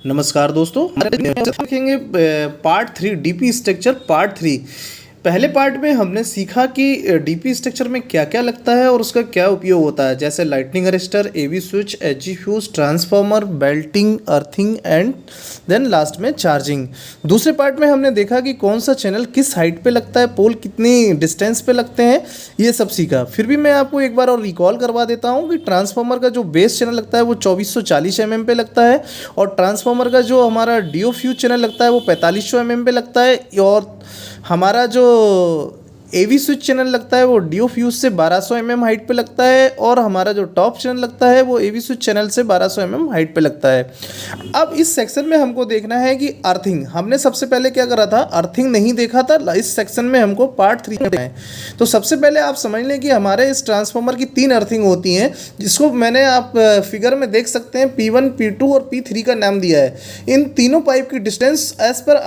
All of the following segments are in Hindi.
नमस्कार दोस्तों, देखेंगे पार्ट 3 डीपी स्ट्रक्चर पार्ट 3। पहले पार्ट में हमने सीखा कि डीपी स्ट्रक्चर में क्या क्या लगता है और उसका क्या उपयोग होता है, जैसे lightning arrester, AV switch, HG fuse, transformer, belting, earthing and then last में चार्जिंग। दूसरे पार्ट में हमने देखा कि कौन सा चैनल किस हाइट पे लगता है, पोल कितनी डिस्टेंस पे लगते हैं, ये सब सीखा। फिर भी मैं आपको एक बार और रिकॉल करवा देता हूँ कि ट्रांसफार्मर का जो बेस चैनल लगता है वो 2440 mm पे लगता है, और ट्रांसफार्मर का जो हमारा डीओ फ्यूज चैनल लगता है वो 4500 mm पे लगता है, और हमारा जो एवी स्विच चैनल लगता है वो डीओ फ्यूज से 1200 mm हाइट पे लगता है, और हमारा जो टॉप चैनल लगता है वो एवी स्विच चैनल से 1200 mm हाइट पे लगता है। अब इस सेक्शन में हमको देखना है कि अर्थिंग, हमने सबसे पहले क्या करा था, अर्थिंग नहीं देखा था। इस सेक्शन में हमको पार्ट 3 में है। तो सबसे पहले आप समझ लें कि हमारे इस ट्रांसफार्मर की 3 अर्थिंग होती हैं, जिसको मैंने आप फिगर में देख सकते हैं P1, P2 और P3 का नाम दिया है। इन तीनों पाइप की डिस्टेंस एज पर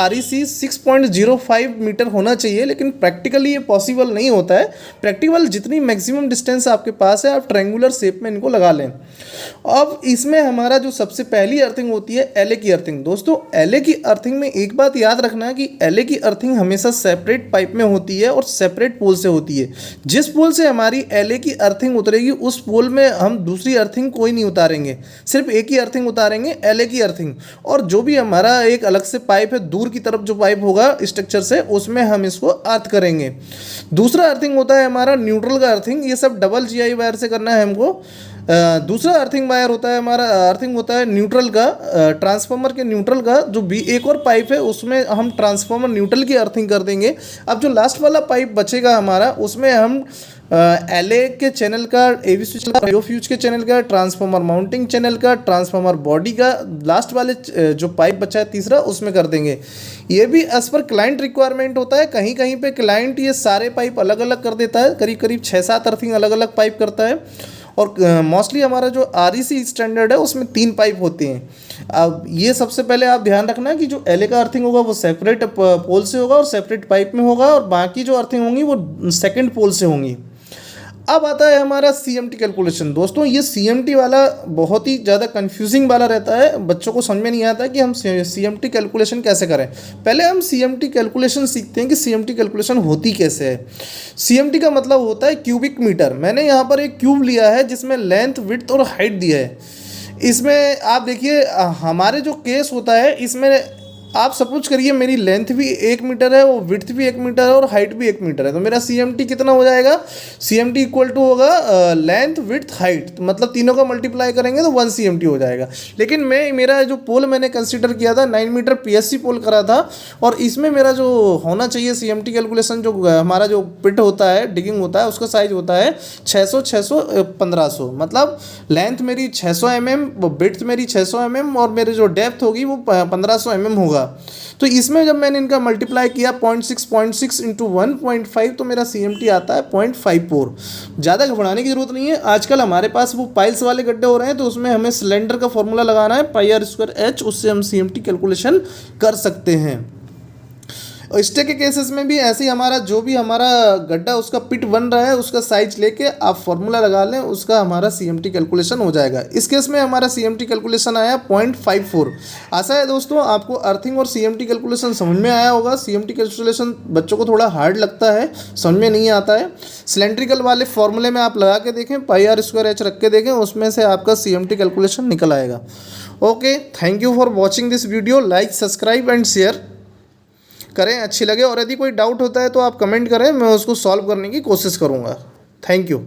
REC 6.05 मीटर होना चाहिए, लेकिन प्रैक्टिकली ये पॉसिबल नहीं होता है। प्रैक्टिकल जितनी मैक्सिमम डिस्टेंस आपके पास है आप ट्रायंगुलर शेप में इनको लगा लें। अब इसमें हमारा जो सबसे पहली अर्थिंग होती है LA की अर्थिंग। दोस्तों, LA की अर्थिंग में एक बात याद रखना है कि LA की अर्थिंग हमेशा सेपरेट पाइप में होती है और सेपरेट पोल से होती है। जिस पोल से हमारी LA की अर्थिंग उतरेगी उस पोल में हम दूसरी अर्थिंग कोई नहीं उतारेंगे, सिर्फ एक ही अर्थिंग उतारेंगे, LA की अर्थिंग। और जो भी हमारा एक अलग से पाइप है, दूर की तरफ जो पाइप होगा स्ट्रक्चर से, उसमें हम इसको अर्थ करेंगे। दूसरा अर्थिंग होता है हमारा न्यूट्रल का अर्थिंग। ये सब डबल GI वायर से करना है हमको। दूसरा अर्थिंग वायर होता है हमारा, अर्थिंग होता है न्यूट्रल का, ट्रांसफार्मर के न्यूट्रल का। जो भी एक और पाइप है उसमें हम ट्रांसफार्मर न्यूट्रल की अर्थिंग कर देंगे। अब जो लास्ट वाला पाइप बचेगा हमारा, उसमें हम LA के चैनल का, एवी स्विच का, डीओ फ्यूज के चैनल का, ट्रांसफार्मर माउंटिंग चैनल का, ट्रांसफार्मर बॉडी का, लास्ट वाले जो पाइप बचा है तीसरा, उसमें कर देंगे। ये भी एज पर क्लाइंट रिक्वायरमेंट होता है। कहीं कहीं पे क्लाइंट ये सारे पाइप अलग अलग कर देता है, करीब करीब 6-7 अर्थिंग अलग अलग पाइप करता है। और मोस्टली हमारा जो REC स्टैंडर्ड है उसमें 3 पाइप होते हैं। अब ये सबसे पहले आप ध्यान रखना कि जो LA का अर्थिंग होगा वो सेपरेट पोल से होगा और सेपरेट पाइप में होगा, और बाकी जो अर्थिंग होंगी वो सेकंड पोल से होंगी। अब आता है हमारा CMT कैलकुलेशन। दोस्तों, ये CMT वाला बहुत ही ज़्यादा कंफ्यूजिंग वाला रहता है, बच्चों को समझ में नहीं आता कि हम CMT कैलकुलेशन कैसे करें। पहले हम CMT कैलकुलेशन सीखते हैं कि CMT कैलकुलेशन होती कैसे है। CMT का मतलब होता है क्यूबिक मीटर। मैंने यहाँ पर एक क्यूब लिया है जिसमें लेंथ, विड्थ और हाइट दिया है। इसमें आप देखिए, हमारे जो केस होता है इसमें आप सपोज करिए मेरी लेंथ भी 1 मीटर है, वो विड्थ भी 1 मीटर है और हाइट भी 1 मीटर है, तो मेरा CMT कितना हो जाएगा? CMT इक्वल टू होगा लेंथ, विड्थ, हाइट, तो मतलब तीनों का मल्टीप्लाई करेंगे तो 1 CMT हो जाएगा। लेकिन मेरा जो पोल मैंने कंसिडर किया था 9 मीटर PSC पोल करा था, और इसमें मेरा जो होना चाहिए CMT कैलकुलेशन, जो हमारा जो पिट होता है, डिगिंग होता है, उसका साइज होता है 600, 600, 1500। मतलब लेंथ मेरी 600 mm, विड्थ मेरी 600 mm और मेरी जो डेप्थ होगी वो 1500 mm होगा। तो इसमें जब मैंने इनका मल्टीप्लाई किया 0.6 इंटू 1.5, तो मेरा CMT आता है 0.54। ज़्यादा घबराने की जरूरत नहीं है। आजकल हमारे पास वो पाइल्स वाले गड्ढे हो रहे हैं, तो उसमें हमें सिलेंडर का फॉर्मूला लगाना है πr²h, उससे हम CMT कैलकुलेशन कर सकते हैं। और स्टे के केसेस में भी ऐसे ही हमारा जो भी हमारा गड्ढा उसका पिट बन रहा है उसका साइज लेके आप फॉर्मूला लगा लें, उसका हमारा CMT कैलकुलेशन हो जाएगा। इस केस में हमारा CMT कैलकुलेशन आया 0.54। आशा है दोस्तों आपको अर्थिंग और CMT कैलकुलेशन समझ में आया होगा। CMT कैलकुलेशन बच्चों को थोड़ा हार्ड लगता है, समझ में नहीं आता है। सिलेंड्रिकल वाले फॉर्मूले में आप लगा के देखें, πr²h रख के देखें, उसमें से आपका CMT कैलकुलेशन निकल आएगा। Okay, thank you for watching this video. Like, subscribe and share करें अच्छी लगे, और यदि कोई डाउट होता है तो आप कमेंट करें, मैं उसको सॉल्व करने की कोशिश करूँगा। Thank you.